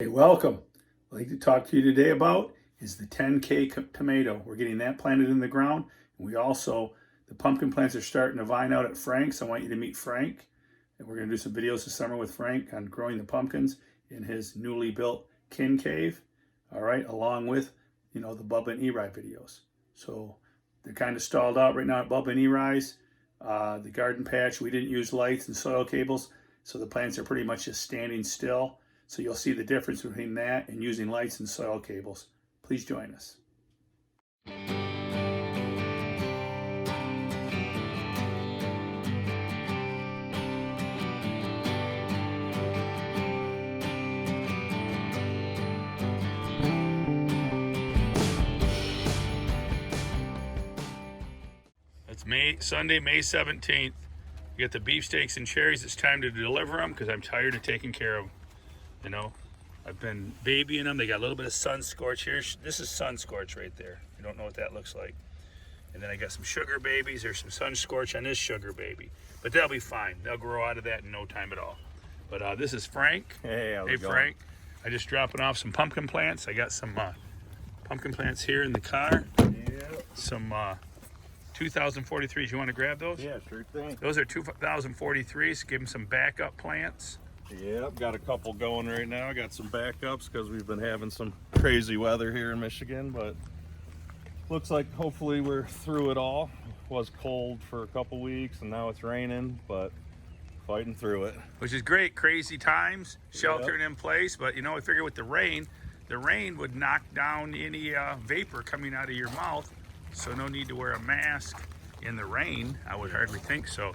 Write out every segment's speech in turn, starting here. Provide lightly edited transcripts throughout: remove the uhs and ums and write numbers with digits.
Hey, welcome. I'd like to talk to you today about is the 10K tomato. We're getting that planted in the ground. And the pumpkin plants are starting to vine out at Frank's. I want you to meet Frank. And we're going to do some videos this summer with Frank on growing the pumpkins in his newly built kin cave. All right, along with, the Bubba and Eri videos. So they're kind of stalled out right now at Bubba and Eri's. The garden patch, we didn't use lights and soil cables. So the plants are pretty much just standing still. So you'll see the difference between that and using lights and soil cables. Please join us. It's Sunday, May 17th. You got the beefsteaks and cherries. It's time to deliver them because I'm tired of taking care of them. I've been babying them. They got a little bit of sun scorch here. This is sun scorch right there. You don't know what that looks like. And then I got some sugar babies. There's some sun scorch on this sugar baby. But they'll be fine. They'll grow out of that in no time at all. But this is Frank. Hey, how's it going? Frank. I just dropping off some pumpkin plants. I got some pumpkin plants here in the car. Yep. Some 2043s. You want to grab those? Yeah, sure thing. Those are 2043s. Give them some backup plants. Yep, got a couple going right now. I got some backups because we've been having some crazy weather here in Michigan, but looks like hopefully we're through it all. It was cold for a couple weeks and now it's raining, but fighting through it. Which is great. Crazy times, sheltering in place. But I figure with the rain would knock down any vapor coming out of your mouth. So no need to wear a mask in the rain. I would hardly think so,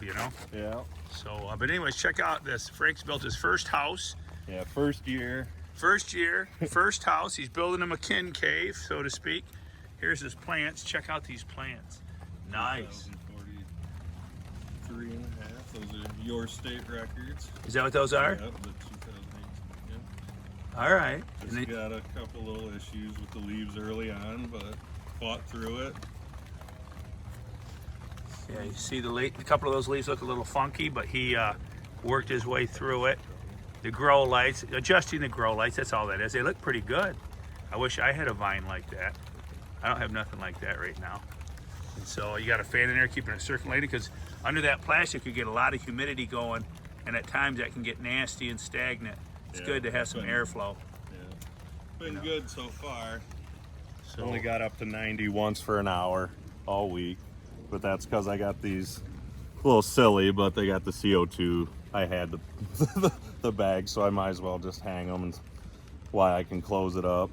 Yeah. So, but anyways, check out this. Frank's built his first house. Yeah, first year. First house. He's building him a kin cave, so to speak. Here's his plants. Check out these plants. Nice. 2043 and a half. Those are your state records. Is that what those are? Yep, the 2018. Yep. All right. Just got a couple little issues with the leaves early on, but fought through it. Yeah, you see a couple of those leaves look a little funky, but he worked his way through it. The grow lights, adjusting the grow lights, that's all that is. They look pretty good. I wish I had a vine like that. I don't have nothing like that right now. And so you got a fan in there keeping it circulating because under that plastic you get a lot of humidity going, and at times that can get nasty and stagnant. It's good to have some airflow. Yeah, been good so far. So Only got up to 90 once for an hour all week. But that's because I got these a little silly, but they got the CO2. I had the bag, so I might as well just hang them, and why I can close it up.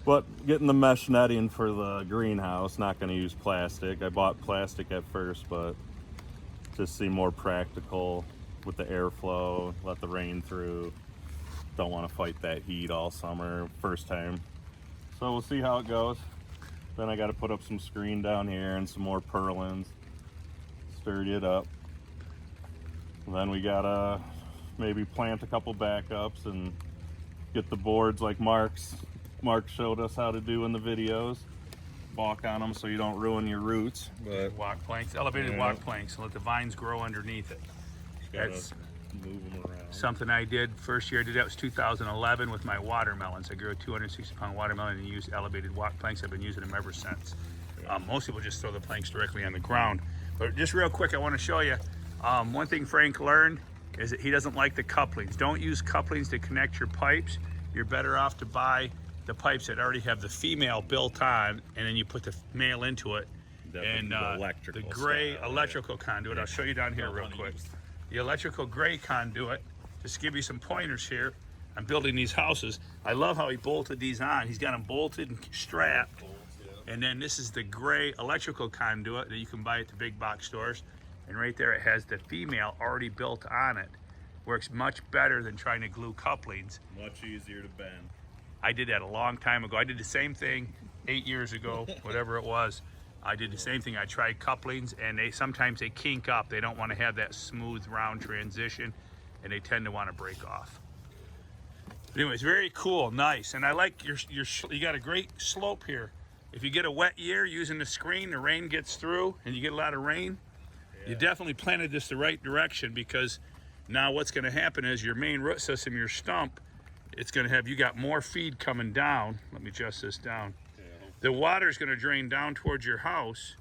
But getting the mesh netting for the greenhouse, not going to use plastic. I bought plastic at first, but just seemed more practical with the airflow, let the rain through. Don't want to fight that heat all summer, first time. So we'll see how it goes. Then I got to put up some screen down here and some more purlins, sturdy it up. Then we got to maybe plant a couple backups and get the boards like Mark showed us how to do in the videos. Walk on them so you don't ruin your roots. But walk planks, elevated walk planks, and let the vines grow underneath it. That's move them around. Something I did first year I did that was 2011 with my watermelons. I grew a 260-pound watermelon and used elevated walk planks. I've been using them ever since. Most people just throw the planks directly on the ground. But just real quick, I want to show you one thing Frank learned is that he doesn't like the couplings. Don't use couplings to connect your pipes. You're better off to buy the pipes that already have the female built on, and then you put the male into it. And the gray electrical conduit. I'll show you down here real quick. The electrical gray conduit, just to give you some pointers here. I'm building these houses. I love how he bolted these on. He's got them bolted and strapped. And then this is the gray electrical conduit that you can buy at the big box stores. And right there it has the female already built on it. Works much better than trying to glue couplings. Much easier to bend. I did that a long time ago. I did the same thing 8 years ago, whatever it was. I did the same thing. I tried couplings, and sometimes they kink up. They don't want to have that smooth, round transition, and they tend to want to break off. But anyways, very cool, nice. And I like you got a great slope here. If you get a wet year using the screen, the rain gets through, and you get a lot of rain, you definitely planted this the right direction, because now what's going to happen is your main root system, your stump, it's going to have, you got more feed coming down. Let me adjust this down. The water is going to drain down towards your house,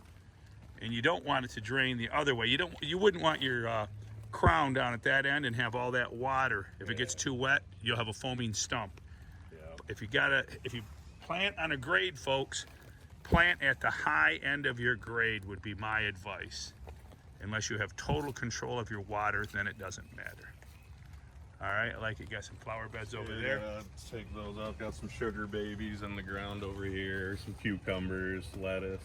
and you don't want it to drain the other way. You wouldn't want your crown down at that end and have all that water. If it gets too wet, you'll have a foaming stump. If you plant on a grade, folks, plant at the high end of your grade would be my advice. Unless you have total control of your water, then it doesn't matter. All right, I like it. Got some flower beds over there. Let's take those up. Got some sugar babies in the ground over here. Some cucumbers, lettuce,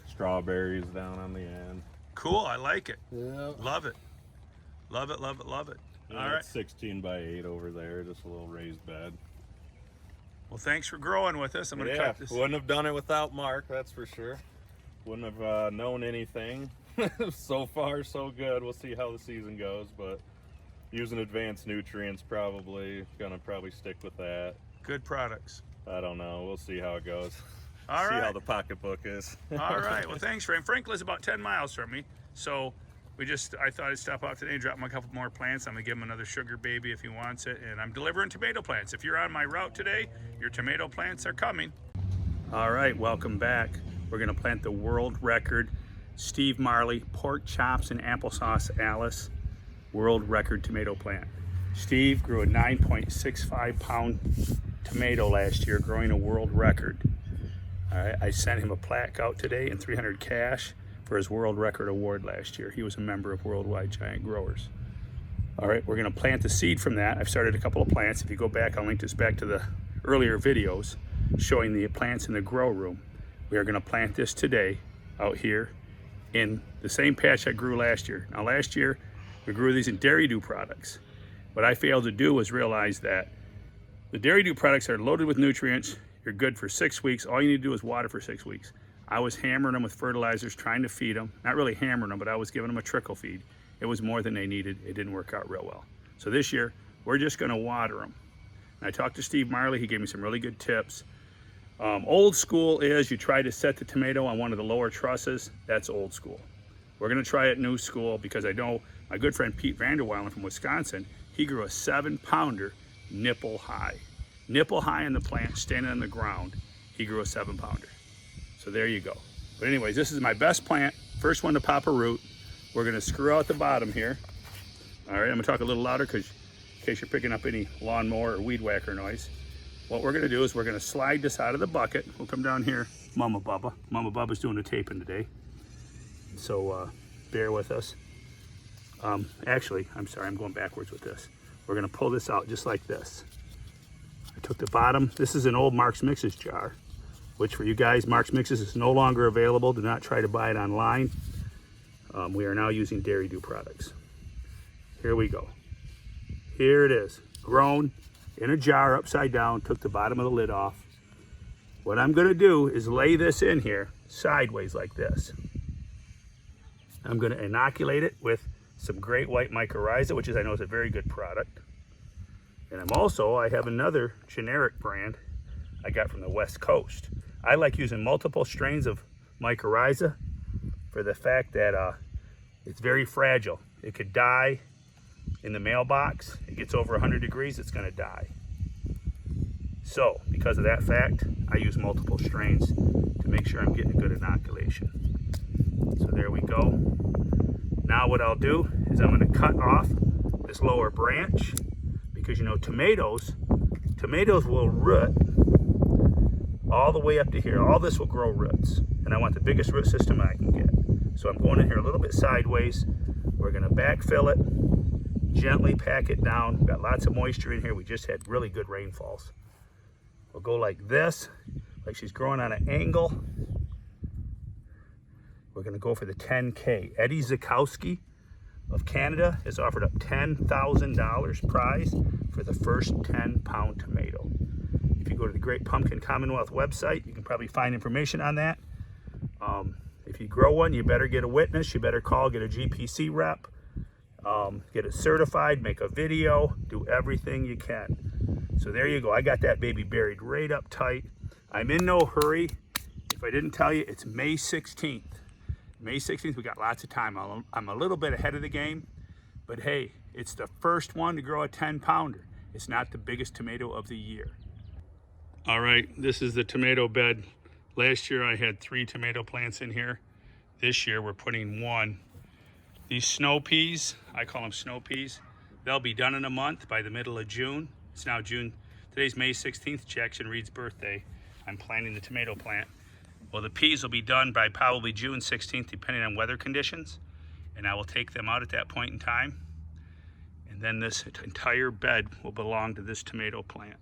strawberries down on the end. Cool, I like it. Yeah. Love it. Love it, love it, love it. Yeah, all right. 16 by 8 over there, just a little raised bed. Well, thanks for growing with us. I'm going to cut this. Wouldn't have done it without Mark, that's for sure. Wouldn't have known anything. So far, so good. We'll see how the season goes, but using advanced nutrients, probably stick with that. Good products. I don't know. We'll see how it goes. All see right. how the pocketbook is. All right. Well, thanks, Frank. Frank lives about 10 miles from me, so I thought I'd stop out today and drop him a couple more plants. I'm gonna give him another sugar baby if he wants it, and I'm delivering tomato plants. If you're on my route today, your tomato plants are coming. All right, welcome back. We're gonna plant the world record Steve Marley pork chops and applesauce Alice world record tomato plant. Steve grew a 9.65 pound tomato last year, growing a world record. All right, I sent him a plaque out today and 300 cash for his world record award last year. He was a member of Worldwide Giant Growers. All right, we're gonna plant the seed from that. I've started a couple of plants. If you go back, I'll link this back to the earlier videos showing the plants in the grow room. We are gonna plant this today out here in the same patch I grew last year. Now last year, we grew these in Dairy Dew products. What I failed to do was realize that the Dairy Dew products are loaded with nutrients. You're good for 6 weeks. All you need to do is water for 6 weeks. I was hammering them with fertilizers, trying to feed them. Not really hammering them, but I was giving them a trickle feed. It was more than they needed. It didn't work out real well. So this year, we're just gonna water them. And I talked to Steve Marley. He gave me some really good tips. Old school is you try to set the tomato on one of the lower trusses. That's old school. We're gonna try it new school because I know my good friend Pete Vanderweilen from Wisconsin, he grew a 7-pounder nipple high. Nipple high in the plant, standing on the ground. He grew a 7-pounder. So there you go. But anyways, this is my best plant. First one to pop a root. We're gonna screw out the bottom here. All right, I'm gonna talk a little louder in case you're picking up any lawnmower or weed whacker noise. What we're gonna do is we're gonna slide this out of the bucket. We'll come down here. Mama Bubba. Mama Bubba's doing the taping today. So bear with us. Actually, I'm sorry, I'm going backwards with this. We're gonna pull this out just like this. I took the bottom. This is an old Mark's Mixes jar, which for you guys, Mark's Mixes is no longer available. Do not try to buy it online. We are now using Dairy Dew products. Here we go. Here it is, grown in a jar upside down, took the bottom of the lid off. What I'm gonna do is lay this in here sideways like this. I'm gonna inoculate it with some Great White Mycorrhiza, which I know is a very good product. And I have another generic brand I got from the West Coast. I like using multiple strains of mycorrhiza for the fact that it's very fragile. It could die in the mailbox. It gets over 100 degrees, it's gonna die. So, because of that fact, I use multiple strains to make sure I'm getting a good inoculation. So there we go. Now what I'll do is I'm gonna cut off this lower branch because you know tomatoes will root all the way up to here. All this will grow roots, and I want the biggest root system I can get. So I'm going in here a little bit sideways. We're gonna backfill it, gently pack it down. We've got lots of moisture in here. We just had really good rainfalls. We'll go like this, like she's growing on an angle. We're gonna go for the 10K. Eddie Zukowski of Canada has offered up $10,000 prize for the first 10-pound tomato. If you go to the Great Pumpkin Commonwealth website, you can probably find information on that. If you grow one, you better get a witness. You better call, get a GPC rep, get it certified, make a video, do everything you can. So there you go. I got that baby buried right up tight. I'm in no hurry. If I didn't tell you, it's May 16th. May 16th, we got lots of time. I'm a little bit ahead of the game, but hey, it's the first one to grow a 10-pounder. It's not the biggest tomato of the year. All right, this is the tomato bed. Last year I had 3 tomato plants in here. This year we're putting 1. These snow peas, I call them snow peas, they'll be done in a month by the middle of June. It's now June. Today's May 16th, Jackson Reed's birthday. I'm planting the tomato plant. Well, the peas will be done by probably June 16th, depending on weather conditions. And I will take them out at that point in time. And then this entire bed will belong to this tomato plant.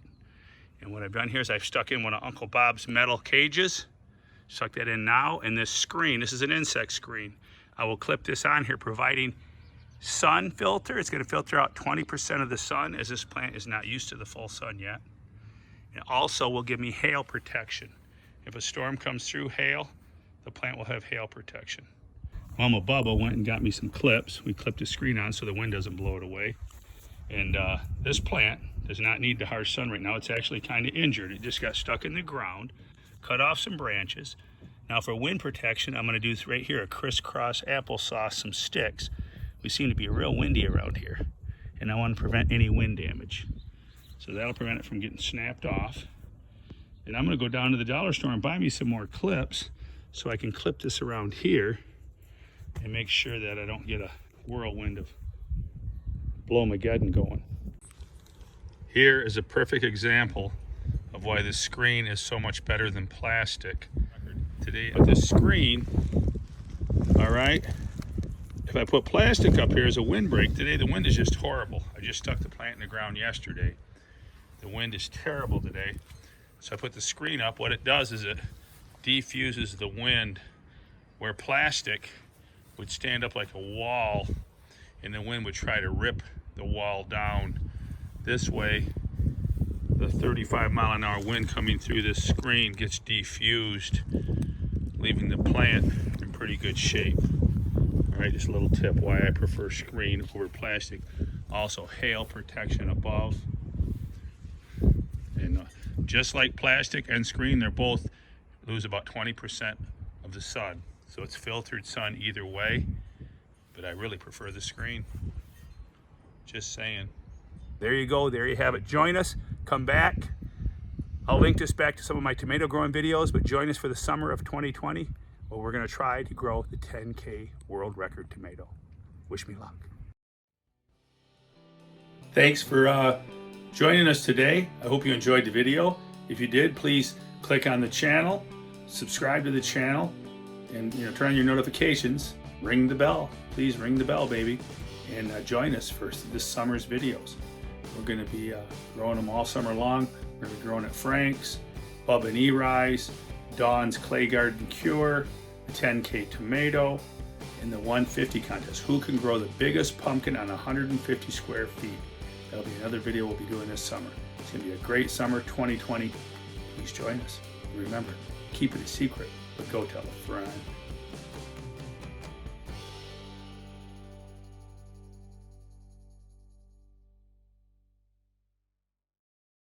And what I've done here is I've stuck in one of Uncle Bob's metal cages. Stuck that in now. And this screen, this is an insect screen. I will clip this on here, providing sun filter. It's going to filter out 20% of the sun, as this plant is not used to the full sun yet. It also will give me hail protection. If a storm comes through, hail, the plant will have hail protection. Mama Bubba went and got me some clips. We clipped the screen on so the wind doesn't blow it away. And this plant does not need the harsh sun right now. It's actually kind of injured. It just got stuck in the ground, cut off some branches. Now for wind protection, I'm going to do this right here, a crisscross applesauce, some sticks. We seem to be real windy around here, and I want to prevent any wind damage. So that'll prevent it from getting snapped off. And I'm going to go down to the dollar store and buy me some more clips so I can clip this around here and make sure that I don't get a whirlwind of blow-mageddon going. Here is a perfect example of why this screen is so much better than plastic. Today, with this screen, all right, if I put plastic up here as a windbreak, today the wind is just horrible. I just stuck the plant in the ground yesterday. The wind is terrible today. So I put the screen up. What it does is it defuses the wind, where plastic would stand up like a wall and the wind would try to rip the wall down. This way, the 35-mile-an-hour wind coming through this screen gets defused, leaving the plant in pretty good shape. All right, just a little tip why I prefer screen over plastic. Also, hail protection above. And just like plastic and screen, they're both lose about 20% of the sun. So it's filtered sun either way, but I really prefer the screen. Just saying. There you go, there you have it. Join us, come back. I'll link this back to some of my tomato growing videos, but join us for the summer of 2020, where we're gonna try to grow the 10K world record tomato. Wish me luck. Thanks for joining us today. I hope you enjoyed the video. If you did, please click on the channel, subscribe to the channel, and turn on your notifications. Ring the bell. Please ring the bell, baby, and join us for this summer's videos. We're going to be growing them all summer long. We're going to be growing at Frank's, Bubba and E-Rise, Dawn's Clay Garden Cure, the 10K tomato, and the 150 contest. Who can grow the biggest pumpkin on 150 square feet? That'll be another video we'll be doing this summer. It's going to be a great summer 2020. Please join us. Remember, keep it a secret, but go tell a friend.